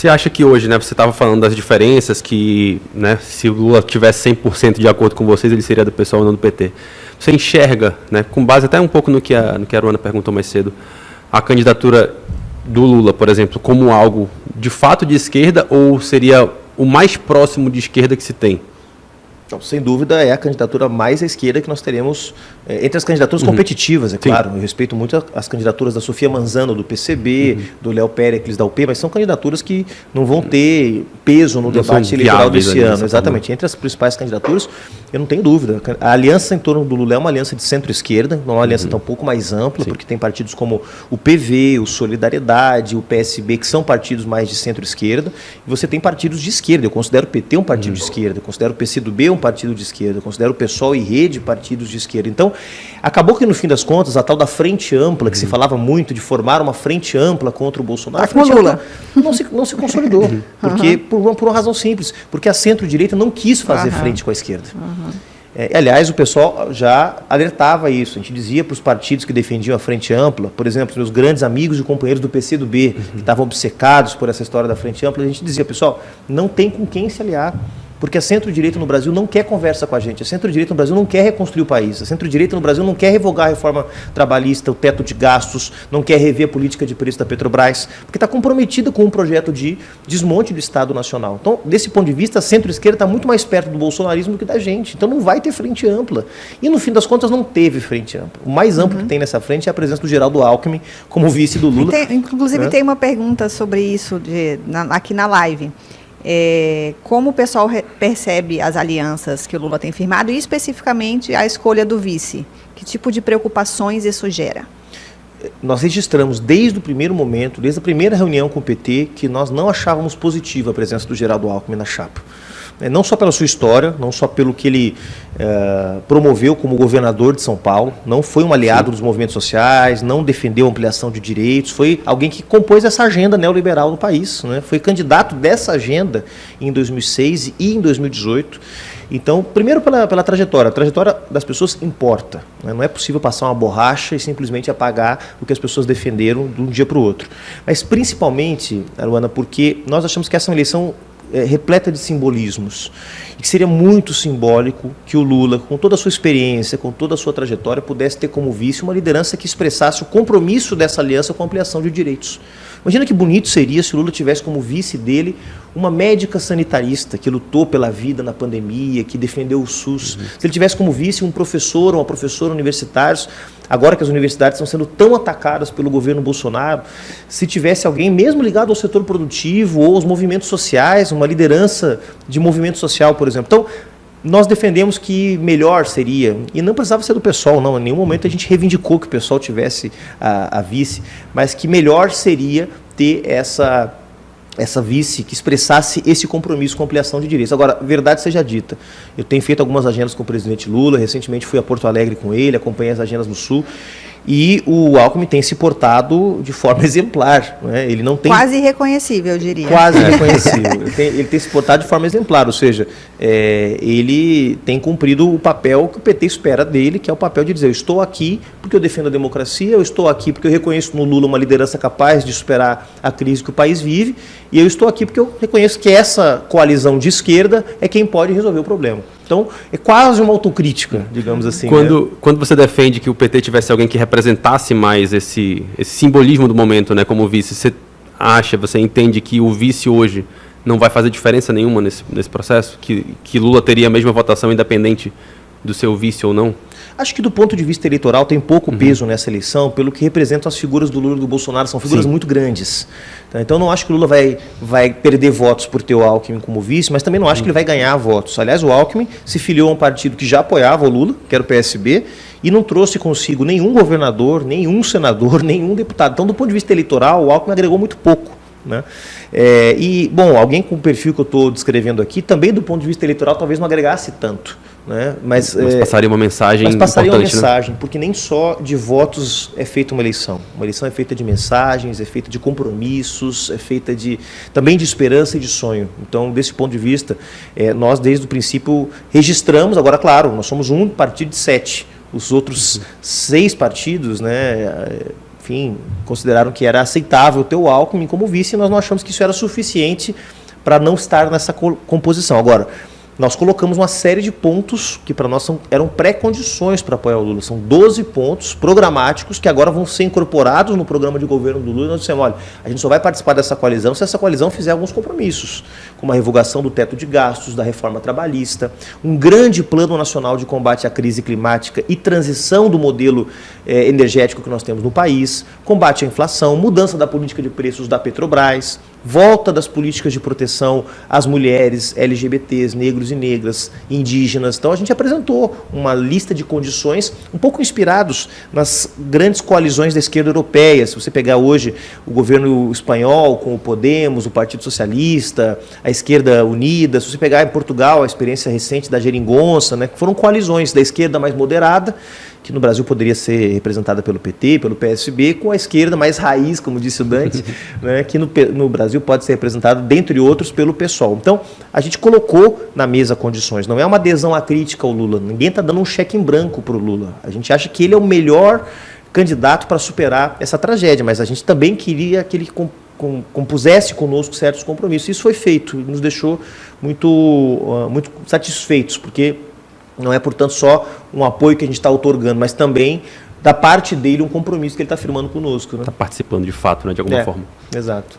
Você acha que hoje, né, você estava falando das diferenças, que, né, se o Lula tivesse 100% de acordo com vocês, ele seria do PSOL ou não do PT. Você enxerga, né, com base até um pouco no que a Aruana perguntou mais cedo, a candidatura do Lula, por exemplo, como algo de fato de esquerda ou seria o mais próximo de esquerda que se tem? Então, sem dúvida, é a candidatura mais à esquerda que nós teremos entre as candidaturas competitivas, é claro. Eu respeito muito as candidaturas da Sofia Manzano, do PCB, do Léo Péricles, da UP, mas são candidaturas que não vão ter peso no debate eleitoral desse ano. Exatamente. Entre as principais candidaturas, eu não tenho dúvida. A aliança em torno do Lula é uma aliança de centro-esquerda, não é uma aliança um pouco mais ampla, porque tem partidos como o PV, o Solidariedade, o PSB, que são partidos mais de centro-esquerda, e você tem partidos de esquerda. Eu considero o PT um partido de esquerda, eu considero o PCdoB um partido de esquerda, eu considero o PSOL e Rede partidos de esquerda. Então, acabou que no fim das contas, a tal da frente ampla, que se falava muito de formar uma frente ampla contra o Bolsonaro, não se consolidou. Porque, por uma razão simples, porque a centro-direita não quis fazer frente com a esquerda. Aliás, o pessoal já alertava isso. A gente dizia para os partidos que defendiam a frente ampla, por exemplo, meus grandes amigos e companheiros do PCdoB, que estavam obcecados por essa história da frente ampla, a gente dizia, pessoal, não tem com quem se aliar. Porque a centro-direita no Brasil não quer conversa com a gente, a centro-direita no Brasil não quer reconstruir o país, a centro-direita no Brasil não quer revogar a reforma trabalhista, o teto de gastos, não quer rever a política de preço da Petrobras, porque está comprometida com um projeto de desmonte do Estado Nacional. Então, desse ponto de vista, a centro-esquerda está muito mais perto do bolsonarismo do que da gente, então não vai ter frente ampla. E no fim das contas não teve frente ampla. O mais amplo que tem nessa frente é a presença do Geraldo Alckmin como vice do Lula. Inclusive tem uma pergunta sobre isso aqui na live. Como o pessoal percebe as alianças que o Lula tem firmado e especificamente a escolha do vice? Que tipo de preocupações isso gera? Nós registramos desde o primeiro momento, desde a primeira reunião com o PT, que nós não achávamos positiva a presença do Geraldo Alckmin na chapa. Não só pela sua história, não só pelo que ele promoveu como governador de São Paulo, não foi um aliado dos movimentos sociais, não defendeu a ampliação de direitos, foi alguém que compôs essa agenda neoliberal no país, né? Foi candidato dessa agenda em 2006 e em 2018. Então, primeiro pela trajetória. A trajetória das pessoas importa, né? Não é possível passar uma borracha e simplesmente apagar o que as pessoas defenderam de um dia para o outro. Mas principalmente, Aruana, porque nós achamos que essa é uma eleição repleta de simbolismos, e que seria muito simbólico que o Lula, com toda a sua experiência, com toda a sua trajetória, pudesse ter como vice uma liderança que expressasse o compromisso dessa aliança com a ampliação de direitos. Imagina que bonito seria se o Lula tivesse como vice dele uma médica sanitarista que lutou pela vida na pandemia, que defendeu o SUS. Se ele tivesse como vice um professor ou uma professora universitários, agora que as universidades estão sendo tão atacadas pelo governo Bolsonaro, se tivesse alguém mesmo ligado ao setor produtivo ou aos movimentos sociais, uma liderança de movimento social, por exemplo. Então, nós defendemos que melhor seria, e não precisava ser do PSOL, não, em nenhum momento a gente reivindicou que o PSOL tivesse a vice, mas que melhor seria ter essa vice que expressasse esse compromisso com a ampliação de direitos. Agora, verdade seja dita, eu tenho feito algumas agendas com o presidente Lula, recentemente fui a Porto Alegre com ele, acompanhei as agendas no Sul, e o Alckmin tem se portado de forma exemplar, né? Ele não tem... Quase irreconhecível, eu diria. Quase irreconhecível. Ele tem se portado de forma exemplar, ou seja, ele tem cumprido o papel que o PT espera dele, que é o papel de dizer, eu estou aqui porque eu defendo a democracia, eu estou aqui porque eu reconheço no Lula uma liderança capaz de superar a crise que o país vive, e eu estou aqui porque eu reconheço que essa coalizão de esquerda é quem pode resolver o problema. Então, é quase uma autocrítica, digamos assim. Quando você defende que o PT tivesse alguém que representasse mais esse simbolismo do momento, né, como vice, você entende que o vice hoje não vai fazer diferença nenhuma nesse processo? Que Lula teria a mesma votação independente do seu vice ou não? Acho que do ponto de vista eleitoral tem pouco peso nessa eleição, pelo que representam as figuras do Lula e do Bolsonaro, são figuras muito grandes. Então não acho que o Lula vai perder votos por ter o Alckmin como vice, mas também não acho que ele vai ganhar votos. Aliás, o Alckmin se filiou a um partido que já apoiava o Lula, que era o PSB, e não trouxe consigo nenhum governador, nenhum senador, nenhum deputado. Então, do ponto de vista eleitoral, o Alckmin agregou muito pouco, né? Bom, alguém com o perfil que eu estou descrevendo aqui, também do ponto de vista eleitoral, talvez não agregasse tanto, né? Mas passaria uma mensagem importante, passaria uma mensagem, né? Porque nem só de votos é feita uma eleição. Uma eleição é feita de mensagens, é feita de compromissos, é feita também de esperança e de sonho. Então, desse ponto de vista, nós desde o princípio registramos, agora claro, nós somos um partido de 7. Os outros 6 partidos, né, enfim, consideraram que era aceitável ter o Alckmin como vice, e nós não achamos que isso era suficiente para não estar nessa composição. Agora, nós colocamos uma série de pontos que para nós eram pré-condições para apoiar o Lula. São 12 pontos programáticos que agora vão ser incorporados no programa de governo do Lula. E nós dissemos, olha, a gente só vai participar dessa coalizão se essa coalizão fizer alguns compromissos, como a revogação do teto de gastos, da reforma trabalhista, um grande plano nacional de combate à crise climática e transição do modelo energético que nós temos no país, combate à inflação, mudança da política de preços da Petrobras, volta das políticas de proteção às mulheres, LGBTs, negros e negras, indígenas. Então a gente apresentou uma lista de condições um pouco inspirados nas grandes coalizões da esquerda europeia. Se você pegar hoje o governo espanhol com o Podemos, o Partido Socialista, a Esquerda Unida, se você pegar em Portugal a experiência recente da Geringonça, né, que foram coalizões da esquerda mais moderada, que no Brasil poderia ser representada pelo PT, pelo PSB, com a esquerda mais raiz, como disse o Dante, né, que no Brasil pode ser representada, dentre outros, pelo PSOL. Então, a gente colocou na mesa condições. Não é uma adesão à crítica ao Lula. Ninguém está dando um cheque em branco para o Lula. A gente acha que ele é o melhor candidato para superar essa tragédia, mas a gente também queria que ele compusesse conosco certos compromissos. Isso foi feito e nos deixou muito satisfeitos, porque não é, portanto, só um apoio que a gente está outorgando, mas também, da parte dele, um compromisso que ele está firmando conosco. Está participando, de fato, né, de alguma forma. Exato.